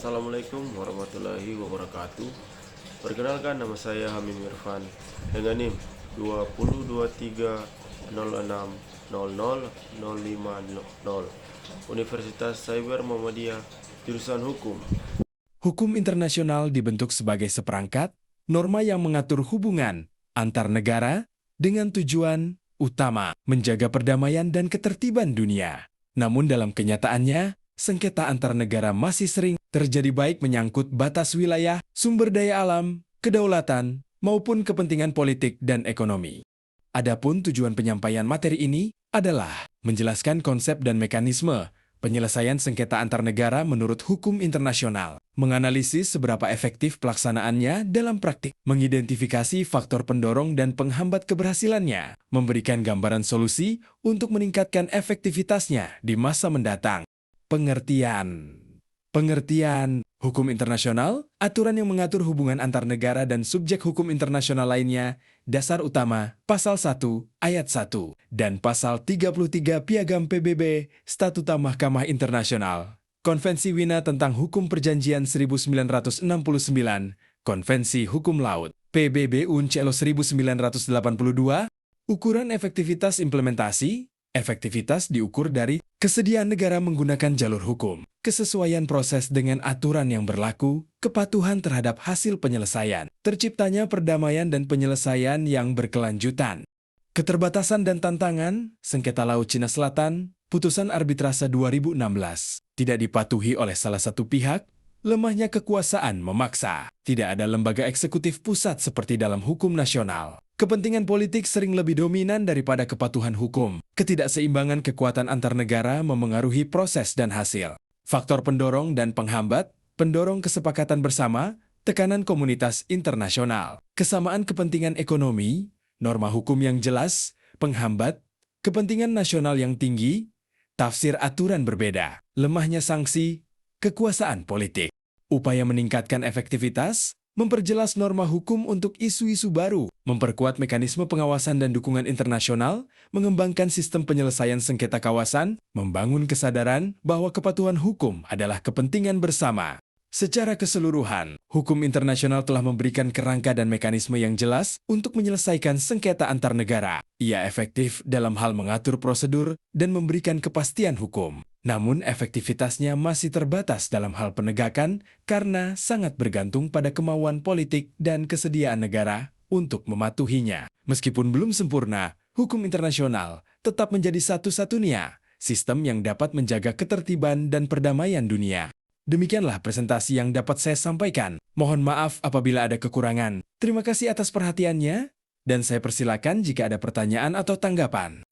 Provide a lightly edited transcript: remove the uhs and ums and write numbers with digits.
Assalamualaikum warahmatullahi wabarakatuh. Perkenalkan, nama saya Hamim Irfan dengan NIM 202306000500, Universitas Cyber Muhammadiyah, jurusan Hukum. Hukum internasional dibentuk sebagai seperangkat norma yang mengatur hubungan antar negara dengan tujuan utama menjaga perdamaian dan ketertiban dunia. Namun dalam kenyataannya, sengketa antar negara masih sering terjadi baik menyangkut batas wilayah, sumber daya alam, kedaulatan, maupun kepentingan politik dan ekonomi. Adapun tujuan penyampaian materi ini adalah menjelaskan konsep dan mekanisme penyelesaian sengketa antar negara menurut hukum internasional, menganalisis seberapa efektif pelaksanaannya dalam praktik, mengidentifikasi faktor pendorong dan penghambat keberhasilannya, memberikan gambaran solusi untuk meningkatkan efektivitasnya di masa mendatang. Pengertian hukum internasional, aturan yang mengatur hubungan antar negara dan subjek hukum internasional lainnya, dasar utama, Pasal 1, Ayat 1, dan Pasal 33 Piagam PBB, Statuta Mahkamah Internasional, Konvensi Wina tentang Hukum Perjanjian 1969, Konvensi Hukum Laut, PBB UNCLO 1982, ukuran efektivitas implementasi. Efektivitas diukur dari kesediaan negara menggunakan jalur hukum, kesesuaian proses dengan aturan yang berlaku, kepatuhan terhadap hasil penyelesaian, terciptanya perdamaian dan penyelesaian yang berkelanjutan. Keterbatasan dan tantangan, sengketa Laut Cina Selatan, putusan arbitrase 2016, tidak dipatuhi oleh salah satu pihak, lemahnya kekuasaan memaksa, tidak ada lembaga eksekutif pusat seperti dalam hukum nasional. Kepentingan politik sering lebih dominan daripada kepatuhan hukum. Ketidakseimbangan kekuatan antar negara memengaruhi proses dan hasil. Faktor pendorong dan penghambat, pendorong kesepakatan bersama, tekanan komunitas internasional. Kesamaan kepentingan ekonomi, norma hukum yang jelas, penghambat, kepentingan nasional yang tinggi, tafsir aturan berbeda, lemahnya sanksi, kekuasaan politik. Upaya meningkatkan efektivitas, memperjelas norma hukum untuk isu-isu baru, memperkuat mekanisme pengawasan dan dukungan internasional, mengembangkan sistem penyelesaian sengketa kawasan, membangun kesadaran bahwa kepatuhan hukum adalah kepentingan bersama. Secara keseluruhan, hukum internasional telah memberikan kerangka dan mekanisme yang jelas untuk menyelesaikan sengketa antar negara. Ia efektif dalam hal mengatur prosedur dan memberikan kepastian hukum. Namun efektivitasnya masih terbatas dalam hal penegakan karena sangat bergantung pada kemauan politik dan kesediaan negara untuk mematuhinya. Meskipun belum sempurna, hukum internasional tetap menjadi satu-satunya sistem yang dapat menjaga ketertiban dan perdamaian dunia. Demikianlah presentasi yang dapat saya sampaikan. Mohon maaf apabila ada kekurangan. Terima kasih atas perhatiannya, dan saya persilakan jika ada pertanyaan atau tanggapan.